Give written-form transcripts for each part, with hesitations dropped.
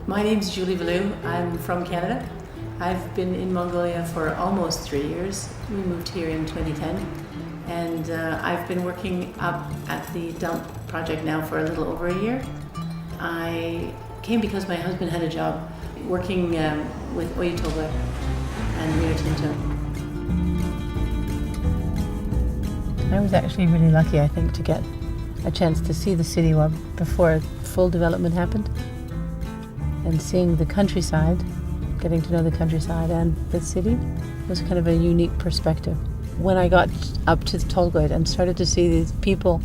My name's Julie Valou. I'm from Canada. I've been in Mongolia for almost 3 years. We moved here in 2010, and I've been working up at the dump project now for a little over a year. I came because my husband had a job working with Oyetoba and Rio Tinto. I was actually really lucky, I think, to get a chance to see the city before full development happened. And seeing the countryside, getting to know the countryside and the city was kind of a unique perspective. When I got up to Tolgoit and started to see these people,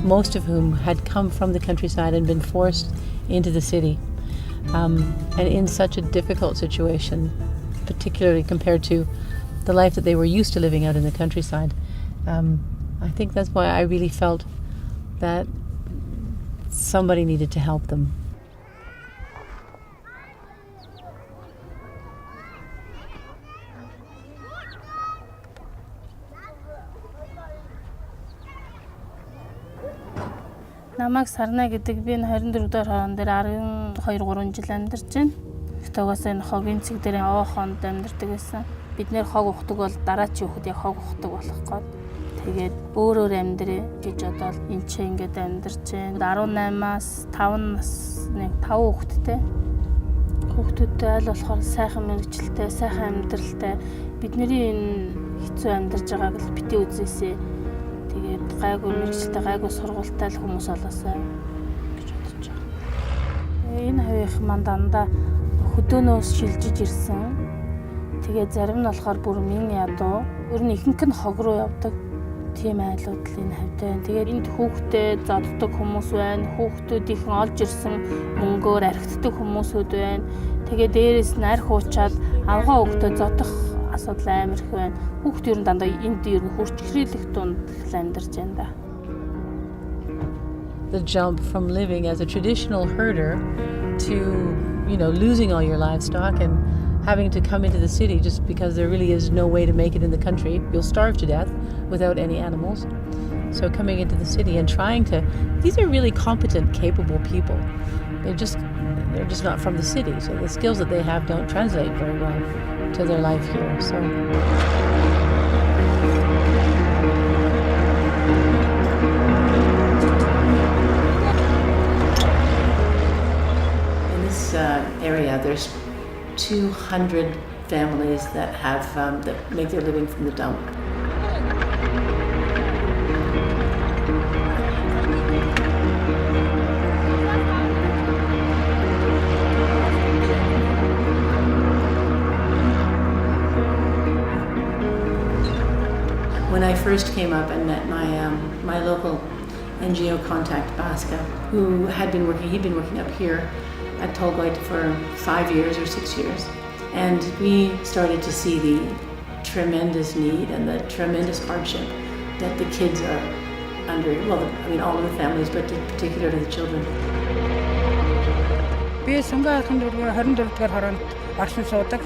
most of whom had come from the countryside and been forced into the city, and in such a difficult situation, particularly compared to the life that they were used to living out in the countryside, I think that's why I really felt that somebody needed to help them. Намайг Сарна гэдэг би 24 дэх хоон дээр 12-3 жил амьдарч байна. Тогоос энэ хогийн цэг дээр хоонд амьдардаг байсан. Бид нэр хог ухдаг бол дараачийн хүүхэд яг хог ухдаг болох гээд тэгээд өөрөөр амьдрээ гэж бодоод энэ ч ингээд амьдарч байна. 18-аас 5 насны 5 хүүхэдтэй. Хүүхдүүдтэй аль болохоор сайхан мэрэгчлээ, сайхан амьдралтай бидний энэ хэцүү амьдарч байгааг л битгий үзээсэй. Тэгээд гайгүй мэрэгчлээ, гайгүй сургуультай л хүмүүс олоосаа гэж бодож байгаа. Энэ хоёрын маань дандаа хөдөөнөөс шилжиж ирсэн. Тэгээд зарим нь болохоор бүр мин ядуу. Ер нь ихэнх нь хог руу явдаг. Тийм айлууд л энэ хавьд байна. Тэгээд энд хүүхдэд зоддог хүмүүс байна. Хүүхдүүдийнхэн олж ирсэн мөнгөөр архитдаг хүмүүсүүд байна. Тэгээд дээрээс нь арх уучаад авгаа хүүхдэд зодох асуудал амар их байна. Хүүхд ер нь дандаа энд ер нь хурц хэрэглэх тунд амьдарч байна да. The jump from living as a traditional herder to, losing all your livestock and having to come into the city just because there really is no way to make it in the country. You'll starve to death without any animals. So coming into the city and these are really competent, capable people. They're just not from the city, so the skills that they have don't translate very well to their life here. So in this area, there's 200 families that that make their living from the dump. When I first came up and met my local NGO contact, Baska, he'd been working up here at Tolgoit for 5 years or 6 years. And we started to see the tremendous need and the tremendous hardship that the kids are under. Well, all of the families, but particularly the children. Би Сунгаахын 24 дугаар хороонд орсон суудаг.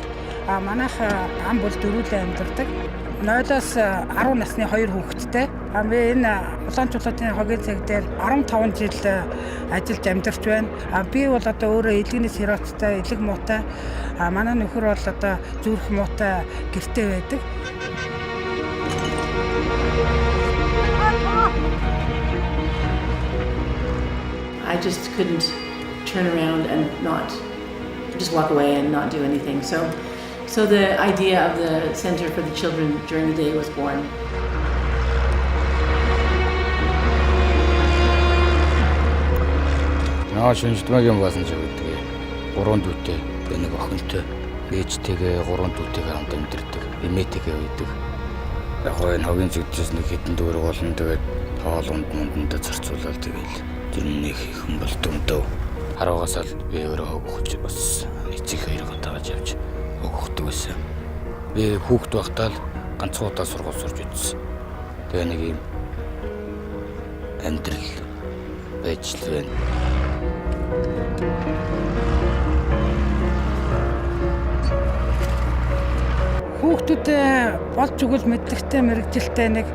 Манайх ам бол дөрвөлөө амьдардаг. 0-оос 10 насны 2 хүүхэдтэй. Би энэ Улаанчуулгын хогийн цаг дээр 15 жил ажиллаж амьдарч байна. Би бол одоо өөрөө илгэний сироцтой, илэг муутай. Манай нөхөр бол одоо зүрх муутай гэртээ байдаг. I just couldn't turn around and not just walk away and not do anything. So the idea of the Center for the Children during the day was born. Шинжлэгийн баасан ч гэдэг. 3 дүүтэй, нэг охинтой, ээжтэйгээ 3 дүүтэйгээ хамт амьдардаг. Эмээтэйгээ үйдэг. Яг энэ хогийн зүгтээс нэг хэдэн дүүрэг болно. Тэгээд хоолунд мундаа зарцуулаад тэгэл тэр нэг хэн болдомдөө. Харуугаас л би өөрөө хогохч бас эцэг хоёроо тааж явж хогохдаг байсан. Би хүүхэд байхдаа л ганцхан удаа сургууль сурж үзсэн. Тэгээ нэг юм амьдрал байж л байна. Хүүхдүүдээ болж өгөл мэдлэгтэй мэрэгжилтэй нэг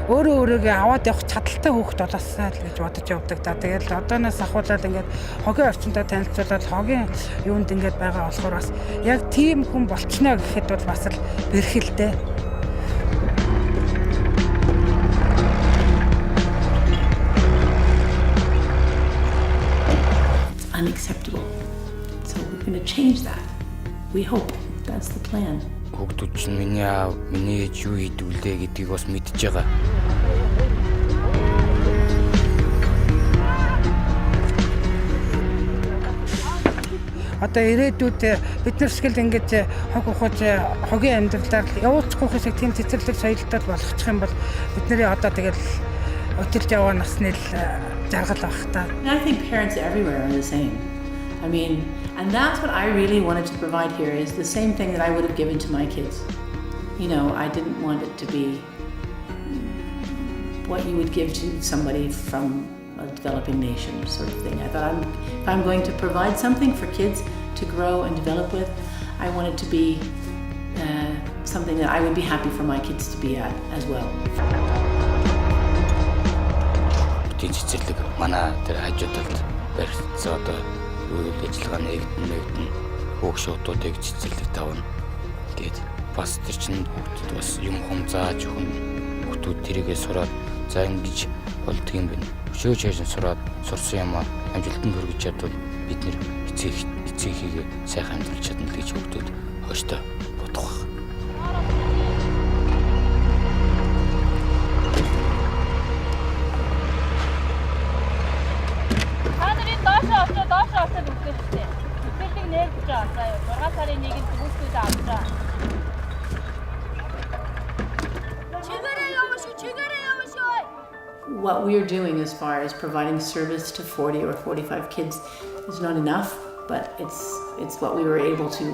өөрөөгөө аваад явах чадaltaй хүүхд болоосаа л гэж бодож явдаг. Тэгэл одооноос ахуулаад ингээд хогийн орчиндөө танилцуулаад хогийн юунд ингээд байгаа болохоор бас яг тийм хүн болчихно гэхэд бол бас л бэрхэлтэй. Unacceptable. So we're going to change that. We hope that's the plan. Хүүхдүүд чинь миний аав, миний ээж юу хийдүүлээ гэдгийг бас мэдж байгаа. Одоо ирээдүйд бид нар шиг л ингэж хог ухаж хогийн амьдралаар явуулчихгүй хэсэг тийм цэцэрлэг соёлтой болгочих юм бол бидний одоо тэгэл өтөлж яваа насны л жаргал байх та. I think parents everywhere are the same. I mean, and that's what I really wanted to provide here is the same thing that I would have given to my kids. You know, I didn't want it to be what you would give to somebody from a developing nation sort of thing. I thought if I'm going to provide something for kids to grow and develop with, I want it to be something that I would be happy for my kids to be at as well. Тийм цэцэрлэг манай тэр хажуудалд барьсан одоо үйл ажиллагаа нэгдэн хөөгшөдүүдийг цэцэрлэг тавна. Тэгээд бас тэр чинь хүүхдэд бас юм хум зааж өгнө. Хүүхдүүд тэрийгээ сураад за ингэж болдго юм байна. Өшөөж хайшин сураад сурсан юм амжилтанд хүргэж чадвал бид нэр эцэгхийгээ сайхан амьдруулж чадна гэж хүүхдүүд хойштой бодох байх. Доошоо үзлээ. Цэцэрлэг нээлж байгаа заяа. 6 сарын 1-нд төгсгөл авчаа. What we are doing as far as providing service to 40 or 45 kids is not enough, but it's what we were able to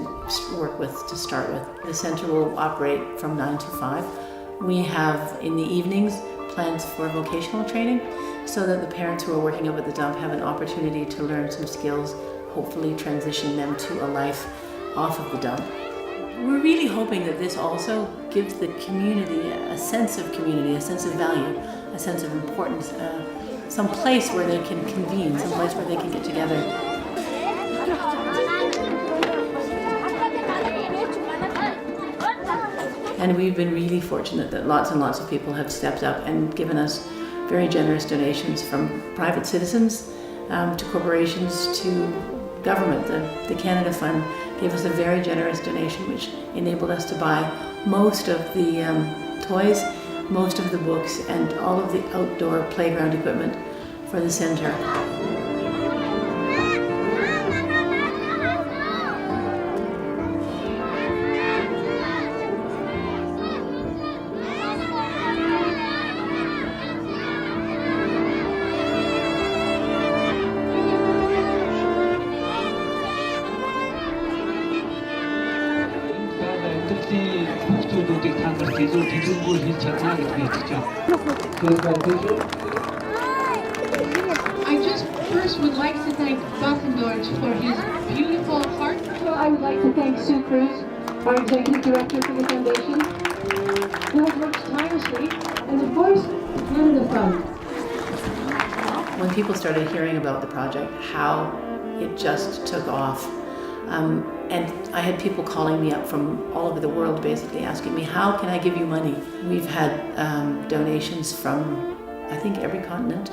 work with to start with. The center will operate from 9 to 5. We have in the evenings plans for vocational training so that the parents who are working up at the dump have an opportunity to learn some skills, hopefully transition them to a life off of the dump. We're really hoping that this also gives the community a sense of community, a sense of value, a sense of importance, some place where they can convene, some place where they can get together. And we've been really fortunate that lots and lots of people have stepped up and given us very generous donations from private citizens to corporations to government. The Canada Fund gave us a very generous donation which enabled us to buy most of the toys, most of the books and all of the outdoor playground equipment for the centre. I just first would like to thank Buckendorf for his beautiful heart. I would like to thank Sue Cruz, our executive director for the foundation, who has worked tirelessly, and of course, Canada Fund. When people started hearing about the project, how it just took off. And I had people calling me up from all over the world basically asking me, how can I give you money? We've had donations from, I think, every continent.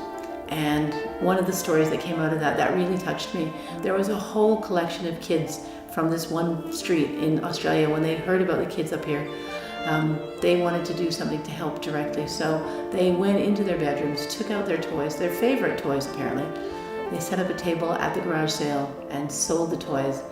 And one of the stories that came out of that really touched me. There was a whole collection of kids from this one street in Australia. When they heard about the kids up here, they wanted to do something to help directly. So they went into their bedrooms, took out their toys, their favorite toys apparently. They set up a table at the garage sale and sold the toys,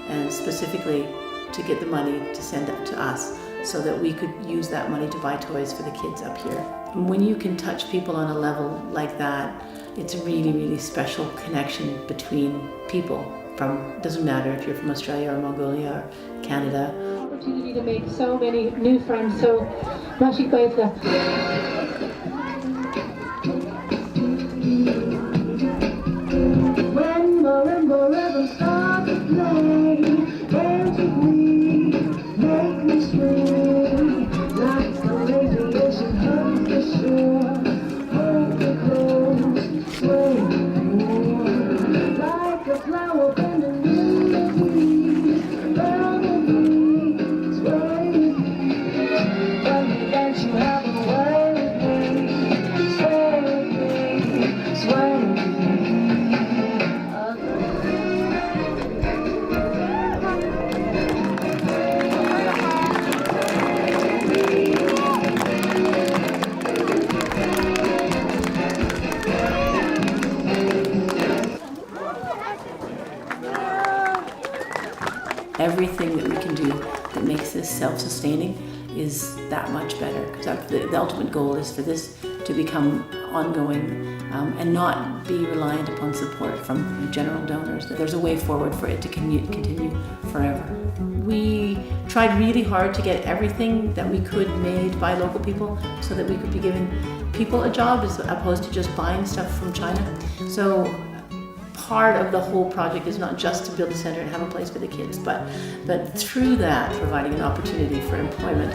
and specifically to get the money to send it to us so that we could use that money to buy toys for the kids up here. And when you can touch people on a level like that, it's a really, really special connection between people. Doesn't matter if you're from Australia or Mongolia or Canada. Opportunity to make so many new friends. So, Rashik Baitha. When marimba rhythms start to play, dance with me, make me swing, like the lazy ocean hugs the shore, hold me close, sway me, like a flower bending in the breeze, round with me, sway with me, tell me that you have a way with me, sway with me, sway with me. Everything that we can do that makes this self-sustaining is that much better, because the ultimate goal is for this to become ongoing and not be reliant upon support from general donors. There's a way forward for it to continue forever. We tried really hard to get everything that we could made by local people so that we could be giving people a job as opposed to just buying stuff from China. So part of the whole project is not just to build a center and have a place for the kids, but through that, providing an opportunity for employment.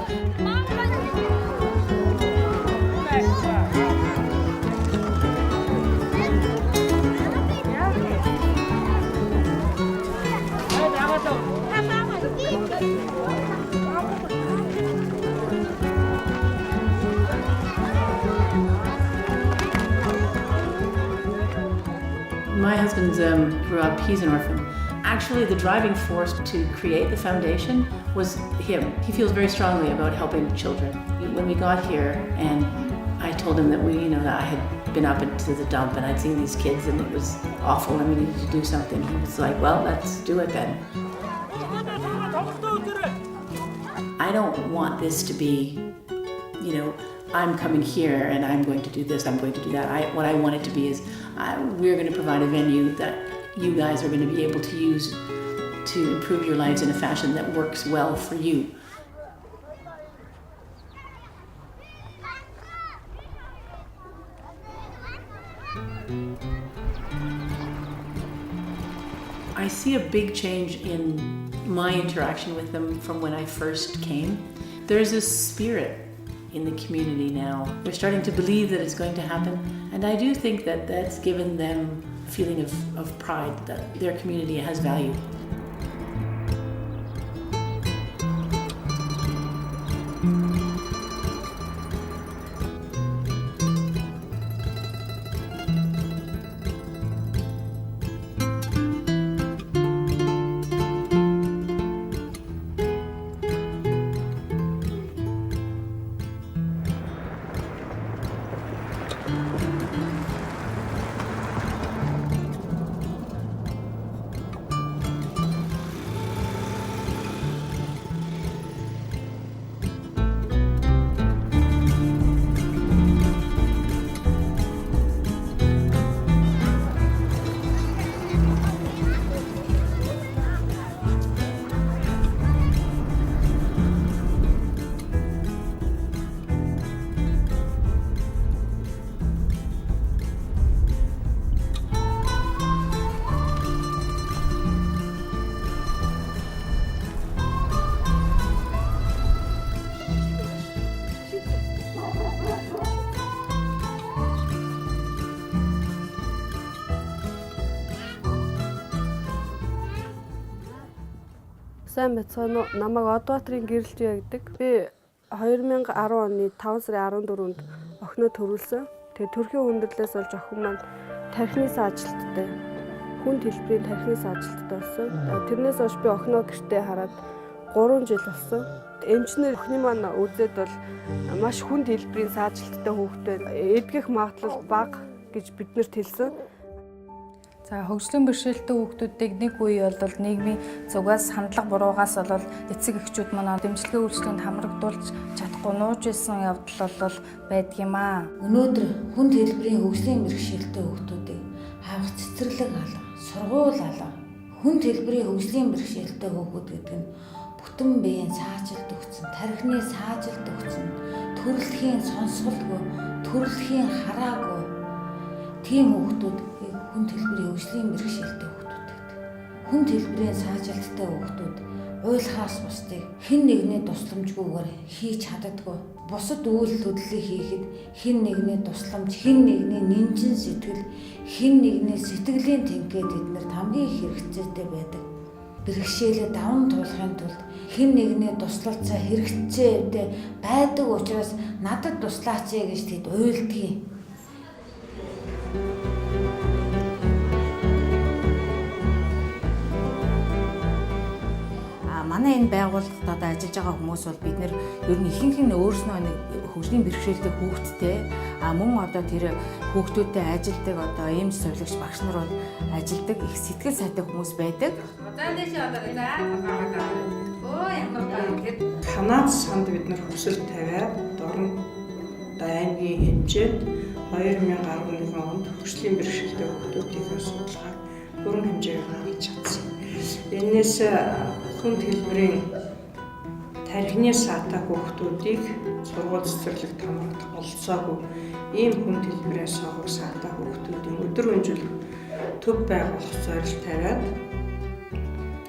My husband grew up, he's an orphan. Actually, the driving force to create the foundation was him. He feels very strongly about helping children. When we got here and I told him that that I had been up into the dump and I'd seen these kids and it was awful and we needed to do something, he was like, well, let's do it then. I don't want this to be, I'm coming here and I'm going to do this, I'm going to do that. What I want it to be is we're going to provide a venue that you guys are going to be able to use to improve your lives in a fashion that works well for you. I see a big change in my interaction with them from when I first came. There's a spirit in the community now. They're starting to believe that it's going to happen, and I do think that that's given them a feeling of pride that their community has value. Сайн бацгаана уу? Намайг Одбаатрын гэрэлтээ гэдэг. Би 2010 оны 5 сарын 14-нд охиноо төрүүлсэн. Тэгээ төрхийн хүндрэлээс болж охин маань тархинаас ажилттай. Хүнд хэлбэрийн тархинаас ажилттай болсон. Тэрнээс хойш би охиноо гэртээ хараад 3 жил болсон. Эмчнэр охины маань үзээд бол маш хүнд хэлбэрийн саажилттай хүүхэд байна. Эдгэх магадлал бага гэж биднэрт хэлсэн. За хөгжлийн бэрхшээлтэй хүүхдүүдийг нэг үе бол нийгмийн зүгээс хандлага буруугаас бол эцэг эхчүүд манай дэмжлэгийн үйлчлэгэнд хамрагдуулж чадахгүй нууж исэн явдал бол байдаг юм аа. Өнөөдөр хүнд хэлбэрийн хөгжлийн бэрхшээлтэй хүүхдүүдийг хавх цэцэрлэг алга, сургууль алга, хүнд хэлбэрийн хөгжлийн бэрхшээлтэй хүүхүүд гэдэг нь бүтэн биеийн цаажилт өгсөн, тархины цаажилт өгсөн, төрөлхийн сонсголгүй, төрөлхийн хараагүй тийм хүүхдүүд хүнд хэлбэрийн хөгжлийн бэрхшээлтэй хүүхдүүд гэдэг. Хүнд хэлбэрийн цаажилттай хүүхдүүд уйлахаас бусдыг хэн нэгний тусламжгүйгээр хийж чаддаггүй. Бусад үйл хөдлөлийг хийхэд хэн нэгний тусламж, хэн нэгний нэмжин сэтгэл, хэн нэгний сэтгэлийн тэнхээд эднэрт хамгийн их хэрэгцээтэй байдаг. Бэрхшээлээ даван туулахын тулд хэн нэгний туслалцаа хэрэгцээтэй байдаг учраас надад туслаач гэж тэд уйлдгийг. Манай энэ байгууллагад одоо ажиллаж байгаа хүмүүс бол бид нэр ер нь ихэнх нь өөрснөө нэг хөгжлийн бэрхшээлтэй хүүхдтэй мөн одоо тэр хүүхдүүдтэй ажилдаг одоо эмч совилогч багш нар бол ажилдаг их сэтгэл сайтай хүмүүс байдаг. Канад санд бид нар хүсэл тавиад дорн аймгийн хэмжээнд 2011 онд хөгжлийн бэрхшээлтэй хүүхдүүдийн судалгааг бүрэн хэмжээгээр хийж чадсан. Энээс хүнд хэлбэрийн тархины саатаа хүүхдүүдийг сургууль цэцэрлэгт хамрагдах болцоогүй ийм хүнд хэлбэрийн согог саатаа хүүхдүүдийн өдөр өнжүүлэх төв байгуулах зорилт тавиад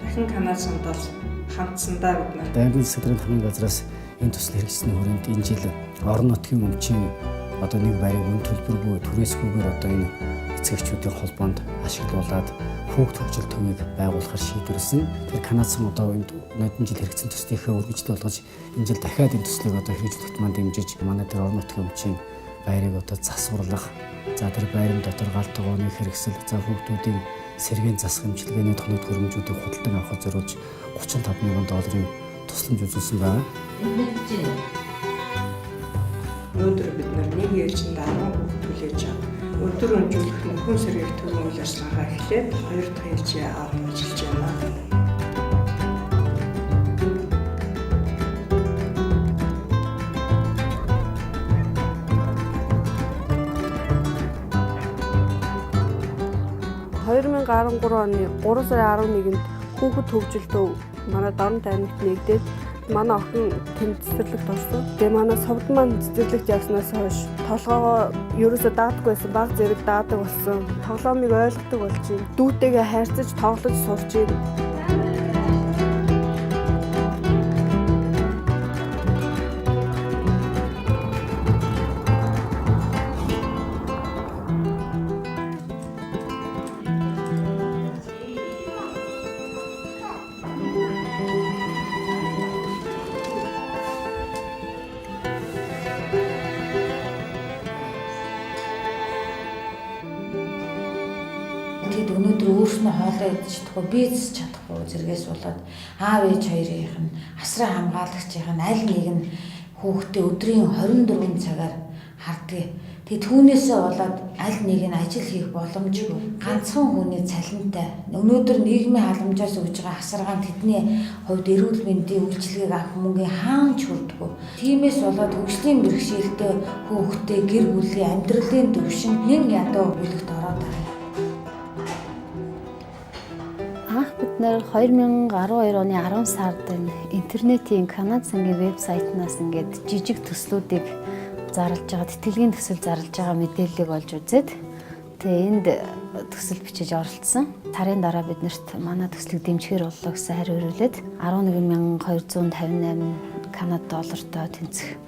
дахин Канад сандал хандсандаа бид нар Байнгын засгийн хамт газраас энэ төсөл хэрэгжсэний хүрээнд энэ жил орон нутгийн өмчийн одоо нэг байрыг үн төлбөргүй түрээсгүйгээр одоо энэ эцэг эхчүүдийн холбоонд ашиглуулад хүүхд хөгжил төвийг байгуулахар шийдвэрлсэн. Тэр Канадсан одоо энэ нодон жил хэрэгцсэн төслийнхээ үргэлжлэл болгож энэ жил дахиад энэ төслийг одоо хэрэгжүүлэхэд маань дэмжиж манай тэр орон нутгийн өмчийн байрыг одоо засварлах. За тэр байрын дотор гал тогооны хэрэгсэл, за хүүхдүүдийн сэргийн засах эмчилгээний тоног хөрөмжүүдийг худалдан авахд зориулж 35 мянган долларын тусламж үзүүлсэн байна. Өнөөдөр бид нар нэг ээлжинд 10 хүүхд хүлээж авах. Өдөр өнжүүлэх нөхөн сэргийг төрийн үйл ажиллагаагаа эхлээд 2 дахь ээлжийн аваад ажиллаж байна. оны 3 сарын 11-нд хүүхэд хөгжил төв манай Дорнот аймагт нэгдээд манай охин тэнд цэцэрлэгт орсон. Тэгээ манай совд маань цэцэрлэгт явснаас хойш толгоогоо ерөөсөө даадаггүй байсан, баг зэрэг даадаг болсон. Тоглоомыг ойлгодог болж байна. Дүүтэйгээ хайрцаж тоглож сурч байна. Тэд өнөөдөр өөрснөө хоолоо идэж чадахгүй, бизнес чадахгүй зэрэгээс болоод аав ээж хоёрынх нь асран хамгаалагчийн аль нэг нь хүүхдээ өдрийн 24 цагаар харддаг. Тэгээ түүнээсээ болоод аль нэг нь ажил хийх боломжгүй. Ганцхан хүний цалинтай. Өнөөдөр нийгмийн халамжаас өгж байгаа асаргаан тэдний хувьд эрүүл мэндийн үйлчилгээг авах мөнгөний хаанч хүрдэггүй. Тиймээс болоод хөгжлийн бэрхшээлтэй хүүхдээ гэр бүлийн амьдралын төвшин хэн ядуу бүлэгт ороод байгаа. Бид нэр 2012 оны 10 сард интернетийн Канад сангийн вебсайтнаас ингээд жижиг төслүүдийг зарлж байгаа, тэтгэлгийн төсөл зарлж байгаа мэдээллийг олж үзээд тэгээ энд төсөл бичиж оролцсон. Сарын дараа биднэрт манай төслийг дэмжихээр боллоо гэсэн хариу ирүүлээд 11,258 Канад доллартай тэнцэх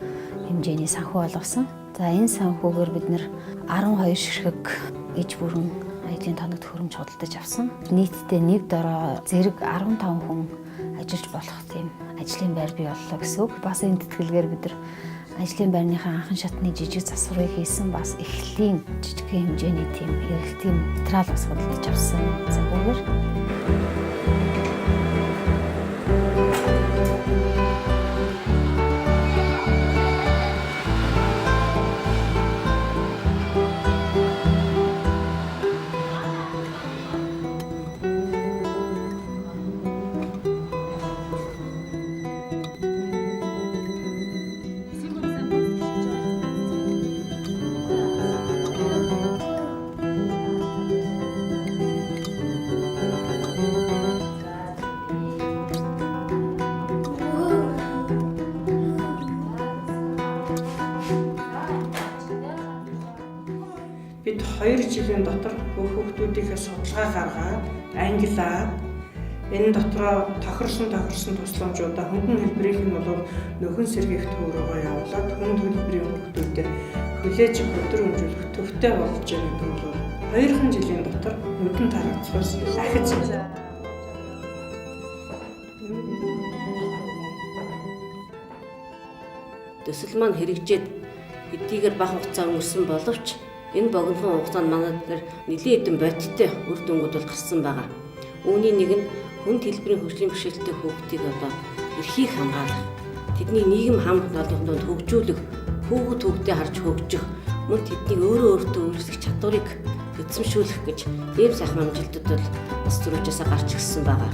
хэмжээний санхүү болгосон. За энэ санхүүгээр бид нэр 12 ширхэг иж бүрэн аядлын тоног төхөөрөмж худалдаж авсан. Нийтдээ нэг дороо зэрэг 15 хүн ажиллаж болох тийм ажлын байр бий боллоо гэсэн үг. Бас энэ тэтгэлгээр бид нар ажлын байрныхаа анхан шатны жижиг засварыг хийсэн, бас эхлэлийн жижигхэн хэмжээний тийм эргэлтийн материал бас худалдаж авсан. Загвараар бид 2 жилийн дотор хүүхдүүдийнхээ судалгаа гаргаад ангилаад энэ дотроо тохирсон тусламжуудаа хөнгөн хэлбэрийнх нь бол нөхөн сэргийгт рүүгээ явуулаад хүнд хэлбэрийн хүүхдүүдэд хүлээж өдрөмжүүлэх төвтэй болж байгаа гэдэг нь бол 2 жилийн дотор нүдэн тарацлаас ахиж байна. Төсөл маань хэрэгжээд хэдийгээр бага хугацаа өнгөрсөн боловч энэ богинохон хугацаанд манай дээр нэлийн хэдэн бодиттой үр дүнгууд бол гарсан байгаа. Үүний нэг нь хүнд хэлбэрийн хөгжлийн бэрхшээлтэй хүүхдийг одоо эрхийг хамгаалах, тэдний нийгэм хам олонхонд хөгжүүлэх, хүүхдээ харж хөгжих, мөн тэднийг өөрөө өөртөө үйлчлэх чадварыг эзэмшүүлэх гэж ийм сайхан амжилтууд бол бас зүрхжээсээ гарч ирсэн байгаа.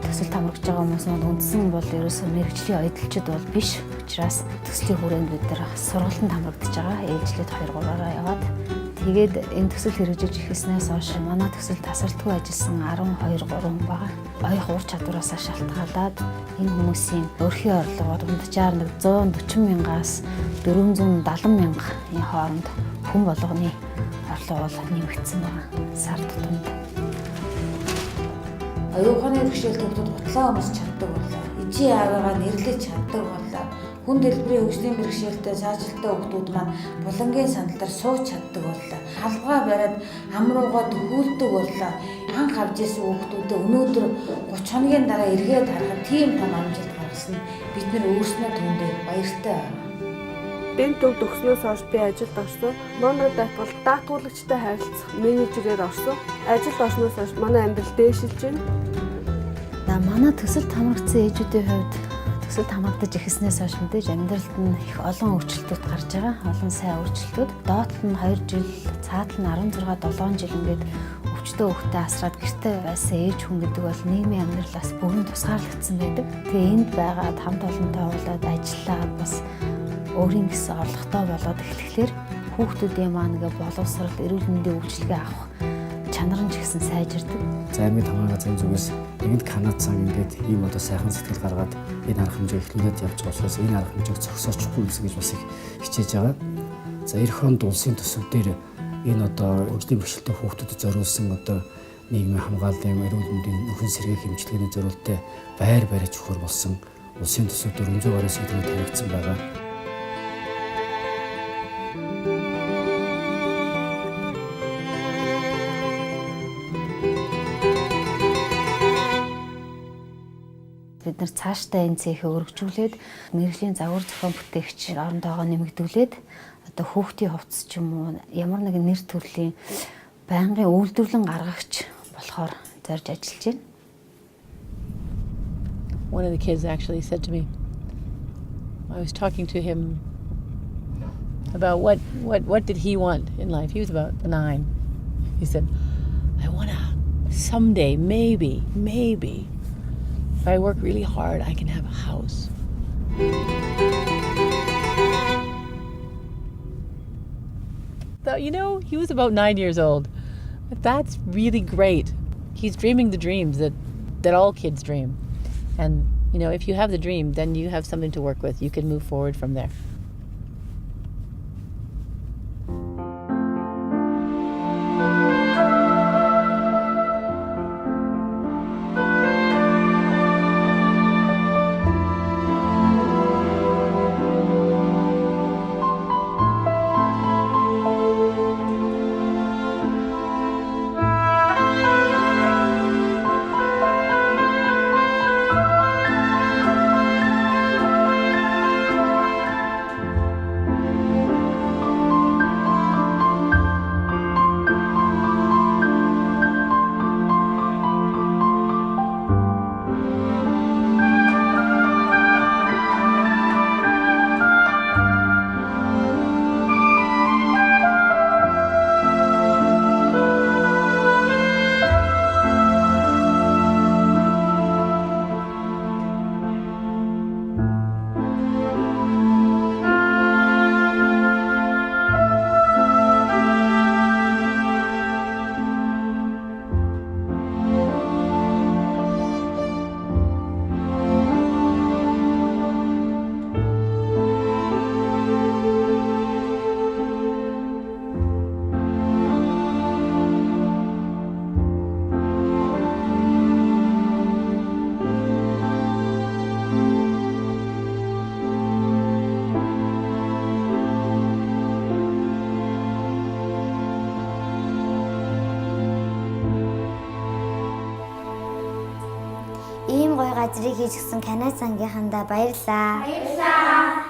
Төсөлд хамрагч байгаа хүмүүс нь үндсэн бол ерөөсөө мэрэгжлийн ойдлчид бол биш. Учираас төслийн хүрээнд бид нар сургалтанд хамрагдаж байгаа. Ээлжлээд 2-3-аараа яваад тэгээд энэ төсөл хэрэгжиж ихэснээс хойш манай төсөлд тасралтгүй ажилласан 12-3 хүн байгаа. Оюух ур чадвараасаа шалтгаалаад энэ хүмүүсийн өрхийн орлогоор унджаар 140 мянгаас 470 мянган хооронд хүн болгоны орлого бол нэмэгдсэн байна. Сар тутамд оюуханы бэрхшээлтэй хүүхдүүд гутлаа өмс чаддаг боллоо. Ижи аавыгаа нэрлэж чаддаг боллоо. Хүнд хэлбэрийн хөгжлийн бэрхшээлтэй цаажилттай хүүхдүүд маань булангийн сандалтаар сууж чаддаг боллоо. Халбгаа бариад амруугаа төхүүлдэг боллоо. Анх авч ирсэн хүүхдүүдэд өнөөдөр 30 хоногийн дараа эргээд харахад тийм том амжилт гаргасан нь бид нар өөрснөө түүндээ баяртай байна. Энд төвд өгснөөс хойш би ажилд орсон. Монголд байтал даатгуулагчтай харилцах менежерээр орсон. Ажилд орсноос хойш манай амьдрал дээшилж байна. Манай төсөлд хамрагдсан ээжүүдийн хувьд төсөлд хамрагдаж ихэснээс хойш мэдээж амьдралд нь их олон өөрчлөлтүүд гарч байгаа. Олон сайн өөрчлөлтүүд. Доот нь 2 жил, цаад нь 16-7 жил ингээд өвчтөө хүүхдээ асраад гэртээ байсан ээж хүн гэдэг бол нийгмийн амьдралаас бүрэн тусгаарлагдсан байдаг. Тэгээ энд байгаад хамт олонтой уулзаад ажиллаад бас өөрийн гэсэн орлоготой болоод эхлэхлээр хүүхдүүдийн маань ингээ боловсрал, эрүүл мэндийн үйлчилгээ авах чанар нь ч гэсэн сайжирдаг. За аймгийн тамгын газрын зүгээс нэгэнт Канад сан ингээд ийм одоо сайхан сэтгэл гаргаад энэ арга хэмжээ эхлүүлээд явж байгаа учраас энэ арга хэмжээг зогсоочихгүй юмс гэж бас их хичээж байгаа. За эх онд улсын төсөв дээр энэ одоо хөгжлийн бэрхшээлтэй хүүхдүүдэд зориулсан одоо нийгмийн хамгааллын, эрүүл мэндийн нөхөн сэргээх хэмжлэгийн зорилттой байр барьж өгөхөр болсон улсын төсөв 400 гаруй сэдвүүд тавигдсан байгаа. Бид нар цаашдаа энэ цэхийг өргөжүүлээд мэрэгжлийн загвар зохион бүтээгч орондоогоо нэмэгдүүлээд одоо хүүхдийн хувцас ч юм уу ямар нэгэн нэр төрлийн байнгын үйлдвэрлэн гаргагч болохоор зорж ажиллаж байна. One of the kids actually said to me, I was talking to him about what did he want in life. He was about 9. He said, I want to someday, maybe, if I work really hard, I can have a house. So, you know, he was about 9 years old. But that's really great. He's dreaming the dreams that all kids dream. And, you know, if you have the dream, then you have something to work with. You can move forward from there. газрыг хийж гисэн Канада сангийнхандаа баярлалаа. Баярлалаа.